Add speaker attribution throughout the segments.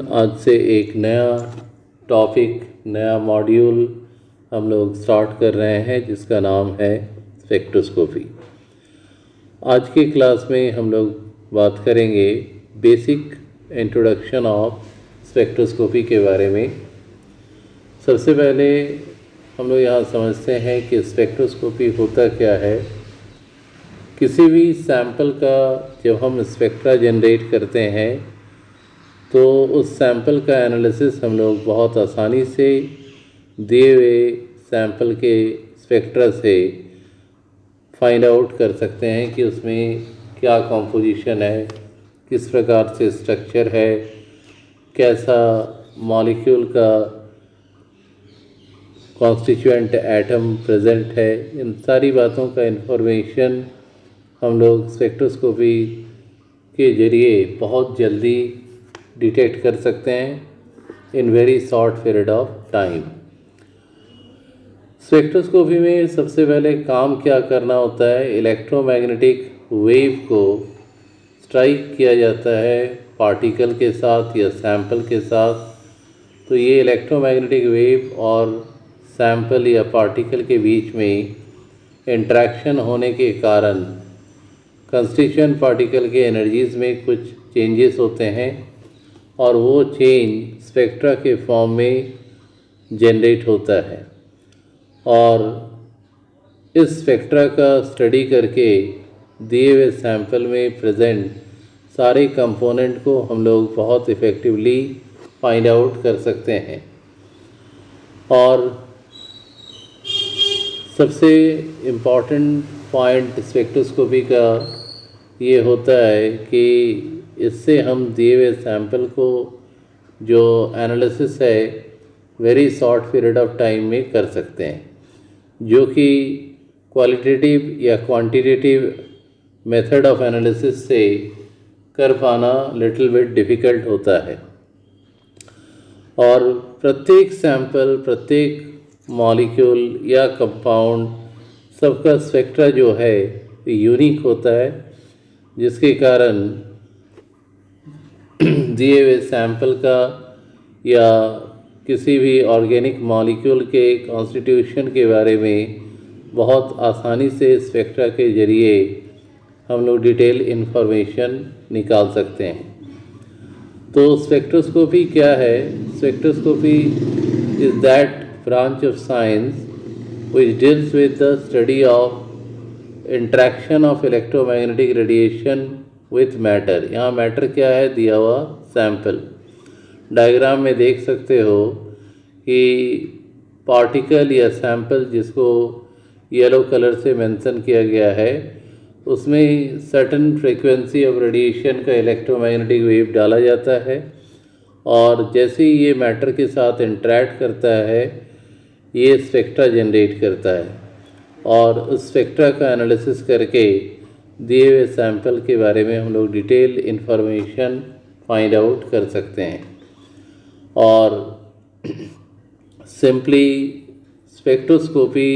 Speaker 1: आज से एक नया टॉपिक, नया मॉड्यूल हम लोग स्टार्ट कर रहे हैं जिसका नाम है स्पेक्ट्रोस्कोपी। आज की क्लास में हम लोग बात करेंगे बेसिक इंट्रोडक्शन ऑफ स्पेक्ट्रोस्कोपी के बारे में। सबसे पहले हम लोग यहाँ समझते हैं कि स्पेक्ट्रोस्कोपी होता क्या है। किसी भी सैंपल का जब हम स्पेक्ट्रा जनरेट करते हैं तो उस सैंपल का एनालिसिस हम लोग बहुत आसानी से दिए हुए सैंपल के स्पेक्ट्रा से फाइंड आउट कर सकते हैं कि उसमें क्या कॉम्पोजिशन है, किस प्रकार से स्ट्रक्चर है, कैसा मॉलिक्यूल का कॉन्स्टिट्यूएंट एटम प्रेजेंट है। इन सारी बातों का इन्फॉर्मेशन हम लोग स्पेक्ट्रोस्कोपी के ज़रिए बहुत जल्दी डिटेक्ट कर सकते हैं in very short period of time. Spectroscopy में सबसे पहले काम क्या करना होता है, इलेक्ट्रोमैग्नेटिक वेव को स्ट्राइक किया जाता है पार्टिकल के साथ या सैंपल के साथ। तो ये इलेक्ट्रोमैग्नेटिक वेव और सैंपल या पार्टिकल के बीच में इंटरेक्शन होने के कारण कंस्टिट्यूएंट पार्टिकल के एनर्जीज़ में कुछ चेंजेस होते हैं और वो चेंज स्पेक्ट्रा के फॉर्म में जनरेट होता है। और इस स्पेक्ट्रा का स्टडी करके दिए हुए सैंपल में प्रेजेंट सारे कंपोनेंट को हम लोग बहुत इफ़ेक्टिवली फाइंड आउट कर सकते हैं। और सबसे इम्पॉर्टेंट पॉइंट स्पेक्ट्रोस्कोपी का ये होता है कि इससे हम दिए हुए सैंपल को जो एनालिसिस है very short period of time में कर सकते हैं, जो कि क्वालिटेटिव या क्वांटिटेटिव मेथड ऑफ एनालिसिस से कर पाना लिटिल बिट डिफ़िकल्ट होता है। और प्रत्येक सैंपल, प्रत्येक मॉलिक्यूल या कंपाउंड, सबका स्पेक्ट्रा जो है यूनिक होता है, जिसके कारण दिए हुए सैंपल का या किसी भी ऑर्गेनिक मॉलिक्यूल के कॉन्स्टिट्यूशन के बारे में बहुत आसानी से स्पेक्ट्रा के ज़रिए हम लोग डिटेल इन्फॉर्मेशन निकाल सकते हैं। तो स्पेक्ट्रोस्कोपी क्या है? Spectroscopy is that branch of science which deals with the study of interaction of electromagnetic radiation with matter। यहाँ मैटर क्या है? दिया हुआ सैंपल। डायग्राम में देख सकते हो कि पार्टिकल या सैंपल जिसको येलो कलर से मेंशन किया गया है, उसमें सर्टेन फ्रीक्वेंसी ऑफ रेडिएशन का इलेक्ट्रोमैग्नेटिक वेव डाला जाता है और जैसे ही ये मैटर के साथ इंटरैक्ट करता है ये स्पेक्ट्रा जनरेट करता है और उस स्पेक्ट्रा का एनालिसिस करके दिए हुए सैंपल के बारे में हम लोग डिटेल इन्फॉर्मेशन फाइंड आउट कर सकते हैं। और सिंपली स्पेक्ट्रोस्कोपी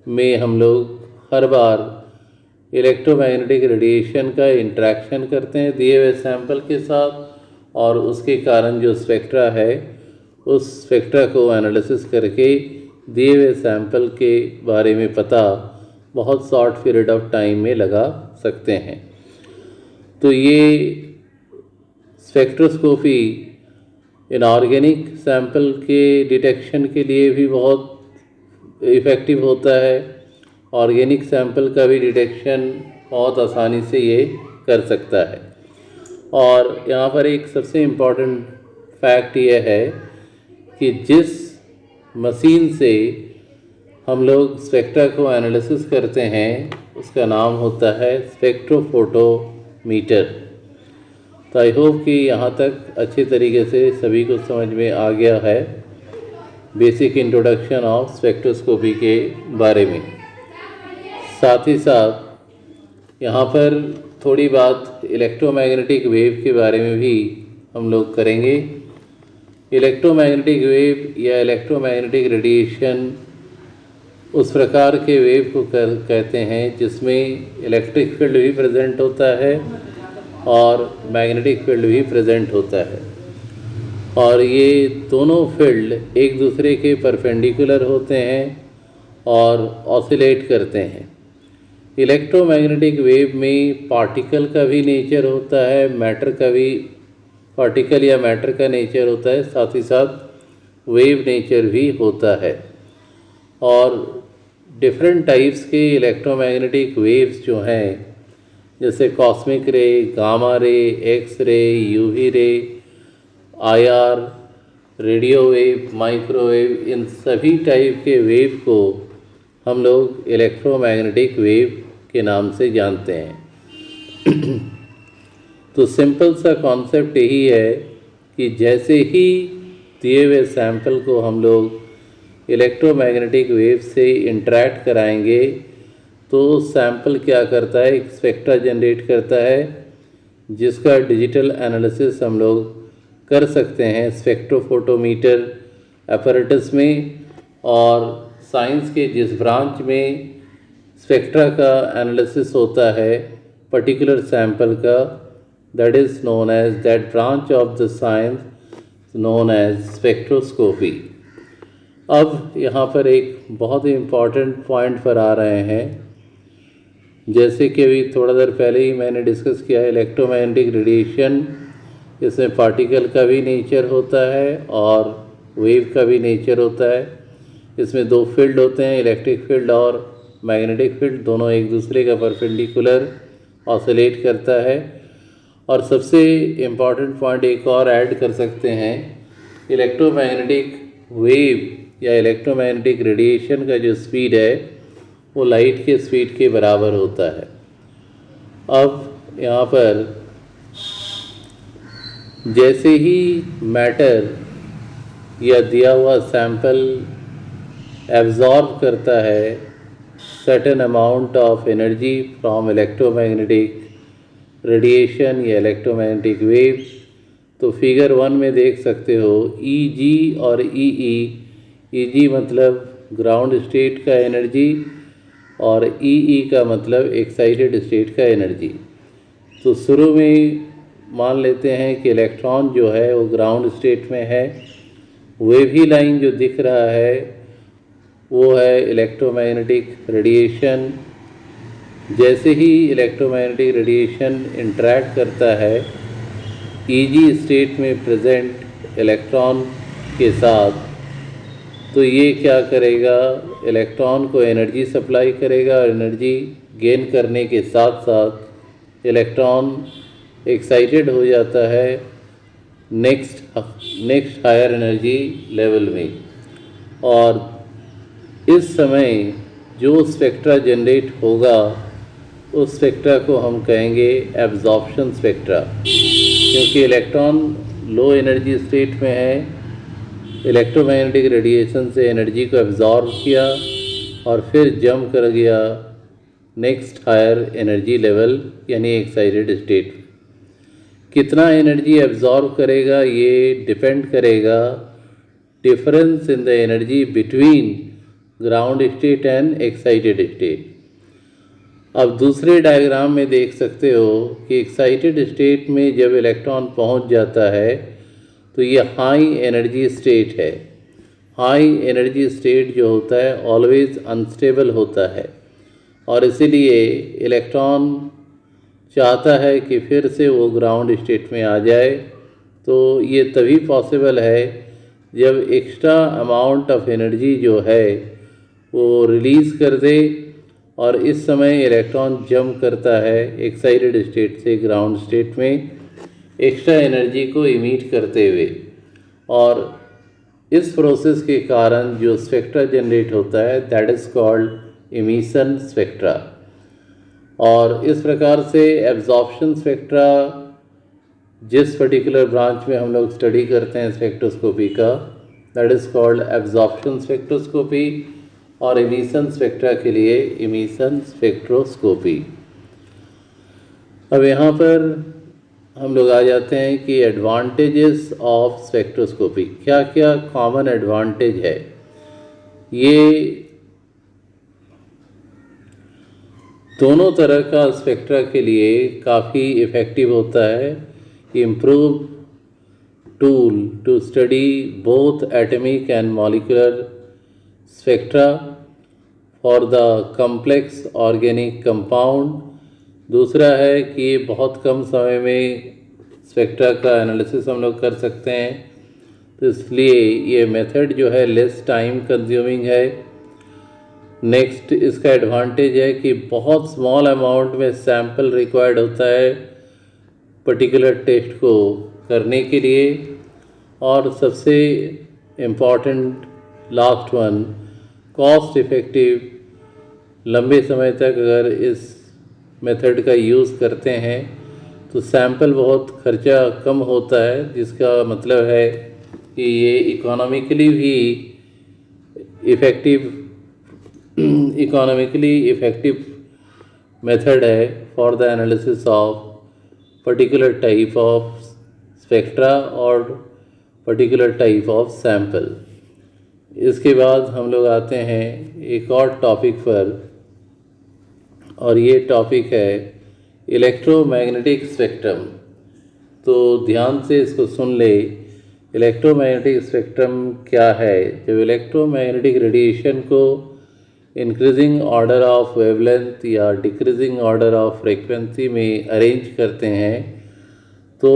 Speaker 1: में हम लोग हर बार इलेक्ट्रोमैग्नेटिक रेडिएशन का इंटरेक्शन करते हैं दिए हुए सैंपल के साथ और उसके कारण जो स्पेक्ट्रा है उस स्पेक्ट्रा को एनालिसिस करके दिए हुए सैंपल के बारे में पता बहुत शॉर्ट पीरियड ऑफ टाइम में लगा सकते हैं। तो ये स्पेक्ट्रोस्कोपी इनऑर्गेनिक सैंपल के डिटेक्शन के लिए भी बहुत इफ़ेक्टिव होता है। ऑर्गेनिक सैंपल का भी डिटेक्शन बहुत आसानी से ये कर सकता है। और यहाँ पर एक सबसे इम्पॉर्टेंट फैक्ट ये है कि जिस मशीन से हम लोग स्पेक्ट्रा को एनालिसिस करते हैं उसका नाम होता है स्पेक्ट्रोफोटोमीटर। तो आई होप कि यहाँ तक अच्छे तरीके से सभी को समझ में आ गया है बेसिक इंट्रोडक्शन ऑफ स्पेक्ट्रोस्कोपी के बारे में। साथ ही साथ यहाँ पर थोड़ी बात इलेक्ट्रोमैग्नेटिक वेव के बारे में भी हम लोग करेंगे। इलेक्ट्रोमैग्नेटिक वेव या इलेक्ट्रोमैग्नेटिक रेडिएशन उस प्रकार के वेव को कहते हैं जिसमें इलेक्ट्रिक फील्ड भी प्रेजेंट होता है और मैग्नेटिक फील्ड भी प्रेजेंट होता है। और ये दोनों फील्ड एक दूसरे के परपेंडिकुलर होते हैं और ऑसिलेट करते हैं। इलेक्ट्रोमैग्नेटिक वेव में पार्टिकल का भी नेचर होता है, मैटर का भी, पार्टिकल या मैटर का नेचर होता है, साथ ही साथ वेव नेचर भी होता है। और डिफरेंट टाइप्स के इलेक्ट्रोमैग्नेटिक वेव्स जो हैं, जैसे कॉस्मिक रे, gamma ray, x ray, UV ray, IR, radio wave, microwave, इन सभी टाइप के वेव को हम लोग इलेक्ट्रोमैग्नेटिक वेव के नाम से जानते हैं। तो सिंपल सा कॉन्सेप्ट यही है कि जैसे ही दिए हुए सैंपल को हम लोग इलेक्ट्रोमैग्नेटिक वेव से इंटरैक्ट कराएंगे तो सैंपल क्या करता है, एक स्पेक्ट्रा जनरेट करता है जिसका डिजिटल एनालिसिस हम लोग कर सकते हैं स्पेक्ट्रोफोटोमीटर apparatus में। और साइंस के जिस ब्रांच में स्पेक्ट्रा का एनालिसिस होता है पर्टिकुलर सैंपल का, that is known as, that branch of the science known as spectroscopy. अब यहाँ पर एक बहुत ही इम्पॉर्टेंट पॉइंट पर आ रहे हैं। जैसे कि अभी थोड़ा देर पहले ही मैंने डिस्कस किया, इलेक्ट्रोमैग्नेटिक रेडिएशन, इसमें पार्टिकल का भी नेचर होता है और वेव का भी नेचर होता है। इसमें दो फील्ड होते हैं, इलेक्ट्रिक फील्ड और मैग्नेटिक फील्ड, दोनों एक दूसरे का परपेंडिकुलर ऑसिलेट करता है। और सबसे इम्पॉर्टेंट पॉइंट एक और ऐड कर सकते हैं, इलेक्ट्रोमैग्नेटिक वेव या इलेक्ट्रोमैग्नेटिक रेडिएशन का जो स्पीड है वो लाइट के स्पीड के बराबर होता है। अब यहाँ पर जैसे ही मैटर या दिया हुआ सैंपल एब्जॉर्ब करता है certain amount of energy from electromagnetic radiation या इलेक्ट्रोमैग्नेटिक वेव, तो फिगर 1 में देख सकते हो EG और EE। EG मतलब ग्राउंड स्टेट का एनर्जी और EE का मतलब एक्साइटेड स्टेट का एनर्जी। तो शुरू में मान लेते हैं कि इलेक्ट्रॉन जो है वो ग्राउंड स्टेट में है। वेवी लाइन जो दिख रहा है वो है इलेक्ट्रोमैग्नेटिक रेडिएशन। जैसे ही इलेक्ट्रोमैग्नेटिक रेडिएशन इंटरैक्ट करता है EG स्टेट में प्रेजेंट इलेक्ट्रॉन के साथ, तो ये क्या करेगा, इलेक्ट्रॉन को एनर्जी सप्लाई करेगा और एनर्जी गेन करने के साथ साथ इलेक्ट्रॉन एक्साइटेड हो जाता है नेक्स्ट हायर एनर्जी लेवल में। और इस समय जो स्पेक्ट्रा जनरेट होगा उस स्पेक्ट्रा को हम कहेंगे एब्जॉर्प्शन स्पेक्ट्रा। क्योंकि इलेक्ट्रॉन लो एनर्जी स्टेट में है, इलेक्ट्रोमैग्नेटिक रेडिएशन से एनर्जी को एब्जॉर्ब किया और फिर जंप कर गया नेक्स्ट हायर एनर्जी लेवल यानी एक्साइटेड स्टेट। कितना एनर्जी एब्जॉर्ब करेगा ये डिपेंड करेगा difference in the energy between ground state and excited state. अब दूसरे डायग्राम में देख सकते हो कि एक्साइटेड स्टेट में जब इलेक्ट्रॉन पहुंच जाता है तो ये हाई एनर्जी स्टेट है। हाई एनर्जी स्टेट जो होता है ऑलवेज अनस्टेबल होता है और इसीलिए इलेक्ट्रॉन चाहता है कि फिर से वो ग्राउंड स्टेट में आ जाए। तो ये तभी पॉसिबल है जब एक्स्ट्रा अमाउंट ऑफ एनर्जी जो है वो रिलीज़ कर दे और इस समय इलेक्ट्रॉन जंप करता है एक्साइटेड स्टेट से ग्राउंड स्टेट में एक्स्ट्रा एनर्जी को इमिट करते हुए। और इस प्रोसेस के कारण जो स्पेक्ट्रा जनरेट होता है that is called emission spectra. और इस प्रकार से एब्जॉर्प्शन स्पेक्ट्रा जिस पर्टिकुलर ब्रांच में हम लोग स्टडी करते हैं स्पेक्ट्रोस्कोपी का, that is called absorption spectroscopy, और इमिशन स्पेक्ट्रा के लिए इमिशन स्पेक्ट्रोस्कोपी। अब यहाँ पर हम लोग आ जाते हैं कि एडवांटेजेस ऑफ स्पेक्ट्रोस्कोपी, क्या क्या कॉमन एडवांटेज है। ये दोनों तरह का स्पेक्ट्रा के लिए काफ़ी इफ़ेक्टिव होता है, improve tool to study both atomic and molecular spectra for the complex organic compound। दूसरा है कि ये बहुत कम समय में स्पेक्ट्रा का एनालिसिस हम लोग कर सकते हैं, तो इसलिए ये मेथड जो है लेस टाइम कंज्यूमिंग है। नेक्स्ट इसका एडवांटेज है कि बहुत स्मॉल अमाउंट में सैंपल रिक्वायर्ड होता है पर्टिकुलर टेस्ट को करने के लिए। और सबसे important last one, cost effective. लंबे समय तक अगर इस मेथड का यूज़ करते हैं तो सैंपल बहुत खर्चा कम होता है, जिसका मतलब है कि ये इकोनॉमिकली इफ़ेक्टिव मेथड है for the analysis of particular type of spectra और पर्टिकुलर टाइप ऑफ सैंपल। इसके बाद हम लोग आते हैं एक और टॉपिक पर, और ये टॉपिक है इलेक्ट्रोमैग्नेटिक स्पेक्ट्रम। तो ध्यान से इसको सुन ले। इलेक्ट्रोमैग्नेटिक स्पेक्ट्रम क्या है? जब इलेक्ट्रोमैग्नेटिक रेडिएशन को इंक्रीजिंग ऑर्डर ऑफ वेवलेंथ या डिक्रीजिंग ऑर्डर ऑफ फ्रीक्वेंसी में अरेंज करते हैं तो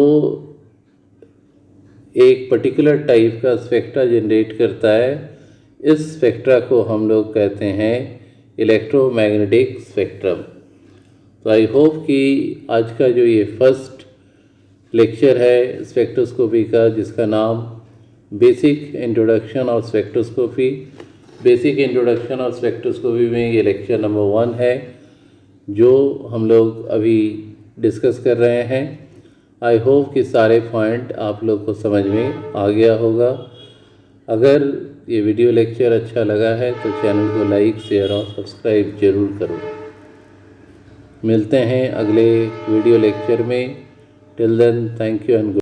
Speaker 1: एक पर्टिकुलर टाइप का स्पेक्ट्रा जनरेट करता है। इस स्पेक्ट्रा को हम लोग कहते हैं इलेक्ट्रोमैग्नेटिक स्पेक्ट्रम। तो आई होप कि आज का जो ये फर्स्ट लेक्चर है स्पेक्ट्रोस्कोपी का, जिसका नाम basic introduction of spectroscopy, basic introduction of spectroscopy में ये लेक्चर नंबर 1 है जो हम लोग अभी डिस्कस कर रहे हैं। आई होप कि सारे पॉइंट आप लोग को समझ में आ गया होगा। अगर ये वीडियो लेक्चर अच्छा लगा है तो चैनल को लाइक, शेयर और सब्सक्राइब ज़रूर करो। मिलते हैं अगले वीडियो लेक्चर में। Till then, thank you and